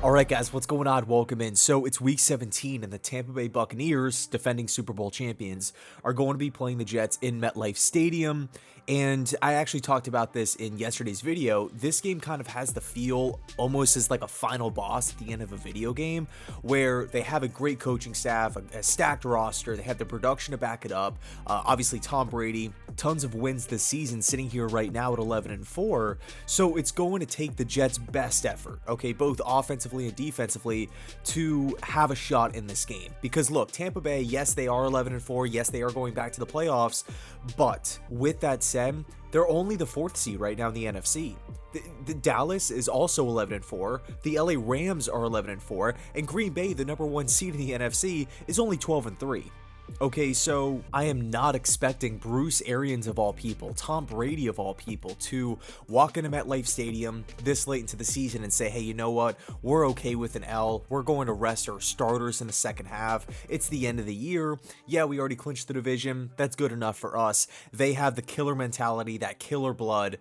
All right, guys, what's going on? Welcome in. So it's week 17, and the Tampa Bay Buccaneers, defending Super Bowl champions, are going to be playing the Jets in MetLife Stadium. And I actually talked about this in yesterday's video. This game kind of has the feel almost as like a final boss at the end of a video game, where they have a great coaching staff, a stacked roster. They have the production to back it up. Obviously, Tom Brady, tons of wins this season, sitting here right now at 11-4. So it's going to take the Jets' best effort, okay, both offensively and defensively, to have a shot in this game. Because look, Tampa Bay, yes, they are 11-4. Yes, they are going back to the playoffs. But with that said, they're only the 4th seed right now in the NFC. The Dallas is also 11-4. The LA Rams are 11-4, and Green Bay, the number 1 seed in the NFC, is only 12-3. Okay, so I am not expecting Bruce Arians of all people, Tom Brady of all people, to walk into MetLife Stadium this late into the season and say, hey, you know what? We're okay with an L. We're going to rest our starters in the second half. It's the end of the year. Yeah, we already clinched the division. That's good enough for us. They have the killer mentality, that killer blood.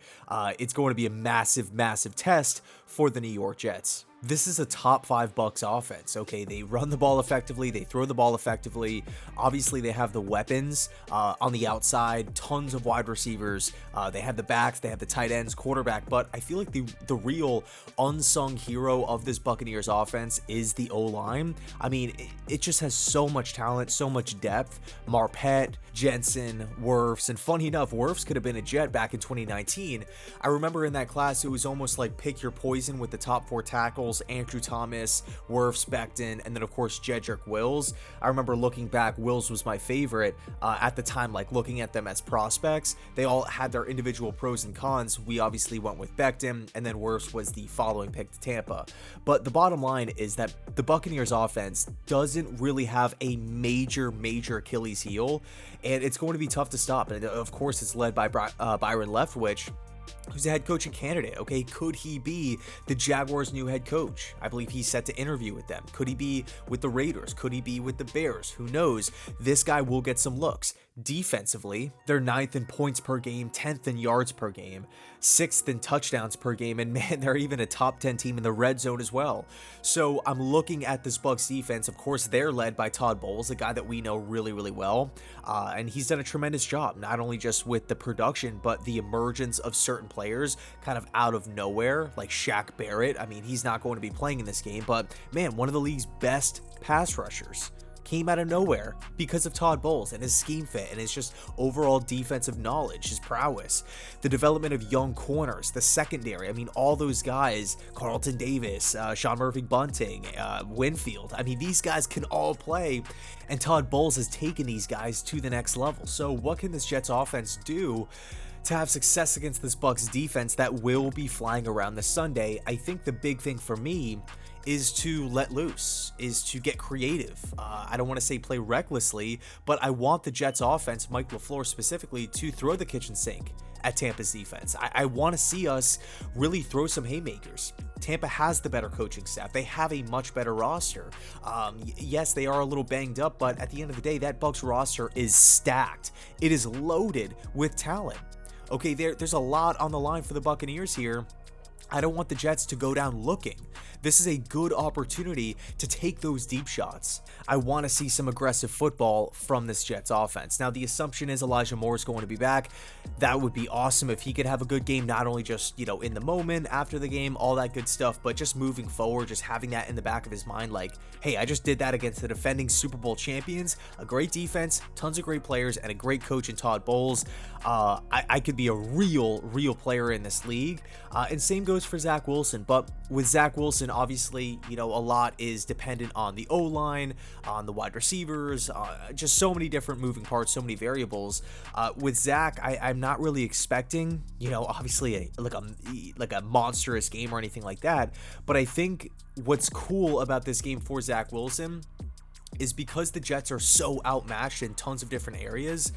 It's going to be a massive, massive test for the New York Jets. This is a top 5 Bucs offense. Okay, they run the ball effectively, they throw the ball effectively. Obviously, they have the weapons on the outside, tons of wide receivers. They have the backs, they have the tight ends, quarterback. But I feel like the real unsung hero of this Buccaneers offense is the O-line. I mean, it just has so much talent, so much depth. Marpet, Jensen, Wirfs, and funny enough, Wirfs could have been a Jet back in 2019. I remember in that class, it was almost like pick your poison with the top 4 tackles. Andrew Thomas, Wirfs, Becton, and then of course Jedrick Wills. I remember looking back, Wills was my favorite at the time, like looking at them as prospects. They all had their individual pros and cons. We obviously went with Becton, and then Wirfs was the following pick to Tampa. But the bottom line is that the Buccaneers offense doesn't really have a major Achilles heel, and it's going to be tough to stop. And of course, it's led by Byron Leftwich, who's a head coaching candidate. Okay, could he be the Jaguars' new head coach? I believe he's set to interview with them. Could he be with the Raiders? Could he be with the Bears? Who knows? This guy will get some looks. Defensively, they're 9th in points per game, 10th in yards per game, 6th in touchdowns per game, and man, they're even a top 10 team in the red zone as well. So I'm looking at this Bucs defense. Of course, they're led by Todd Bowles, a guy that we know really well, and he's done a tremendous job, not only just with the production, but the emergence of certain players kind of out of nowhere, like Shaq Barrett. I mean, he's not going to be playing in this game, but man, one of the league's best pass rushers came out of nowhere because of Todd Bowles and his scheme fit and his just overall defensive knowledge, his prowess, the development of young corners, the secondary. I mean, all those guys, Carlton Davis, Sean Murphy-Bunting, Winfield. I mean, these guys can all play, and Todd Bowles has taken these guys to the next level. So what can this Jets offense do to have success against this Bucs defense that will be flying around this Sunday? I think the big thing for me is to let loose, is to get creative. I don't want to say play recklessly, but I want the Jets offense, Mike LaFleur specifically, to throw the kitchen sink at Tampa's defense. I want to see us really throw some haymakers. Tampa has the better coaching staff. They have a much better roster. Yes, they are a little banged up, but at the end of the day, that Bucs roster is stacked. It is loaded with talent. Okay, there's a lot on the line for the Buccaneers here. I don't want the Jets to go down looking. This is a good opportunity to take those deep shots. I want to see some aggressive football from this Jets offense. Now, the assumption is Elijah Moore is going to be back. That would be awesome if he could have a good game, not only just, in the moment, after the game, all that good stuff, but just moving forward, just having that in the back of his mind, like, hey, I just did that against the defending Super Bowl champions, a great defense, tons of great players, and a great coach in Todd Bowles. I could be a real player in this league. And same goes for Zach Wilson. But with Zach Wilson, obviously, a lot is dependent on the O-line, on the wide receivers, just so many different moving parts, so many variables. With Zach, I'm not really expecting, obviously like a monstrous game or anything like that. But I think what's cool about this game for Zach Wilson is because the Jets are so outmatched in tons of different areas.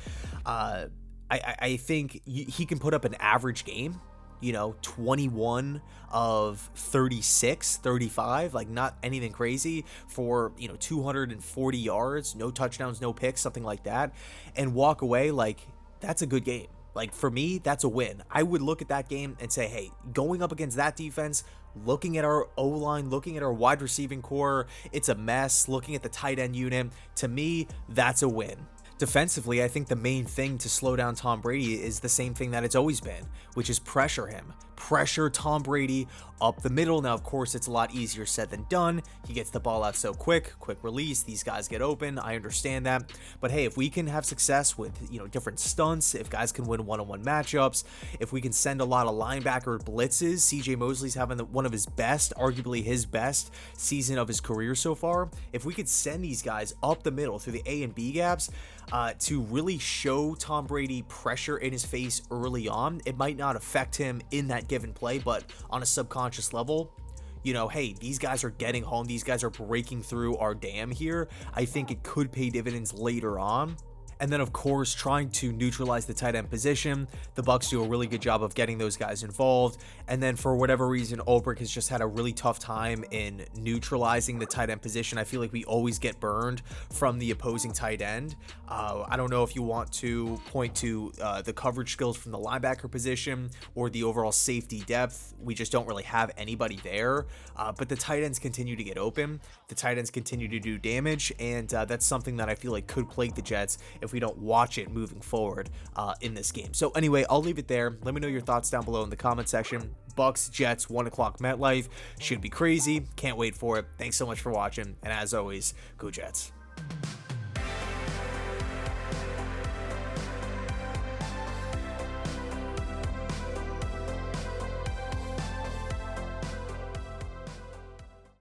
I think he can put up an average game, 21 of 36, 35, like not anything crazy for, 240 yards, no touchdowns, no picks, something like that, and walk away like that's a good game. Like, for me, that's a win. I would look at that game and say, hey, going up against that defense, looking at our O-line, looking at our wide receiving core, it's a mess. Looking at the tight end unit, to me, that's a win. Defensively, I think the main thing to slow down Tom Brady is the same thing that it's always been, which is pressure him. Pressure Tom Brady up the middle. Now, of course, it's a lot easier said than done. He gets the ball out so quick release. These guys get open. I understand that. But hey, if we can have success with, different stunts, if guys can win one-on-one matchups, if we can send a lot of linebacker blitzes, CJ Mosley's having one of his best, arguably his best season of his career so far. If we could send these guys up the middle through the A and B gaps, to really show Tom Brady pressure in his face early on, it might not affect him in that given play, but on a subconscious level, hey, these guys are getting home. These guys are breaking through our dam here. I think it could pay dividends later on. And then, of course, trying to neutralize the tight end position. The Bucs do a really good job of getting those guys involved. And then, for whatever reason, Ulbrich has just had a really tough time in neutralizing the tight end position. I feel like we always get burned from the opposing tight end. I don't know if you want to point to the coverage skills from the linebacker position or the overall safety depth. We just don't really have anybody there. But the tight ends continue to get open. The tight ends continue to do damage. And that's something that I feel like could plague the Jets if we don't watch it moving forward in this game. So anyway, I'll leave it there. Let me know your thoughts down below in the comment section. Bucs, Jets, 1 o'clock MetLife. Should be crazy. Can't wait for it. Thanks so much for watching. And as always, go Jets.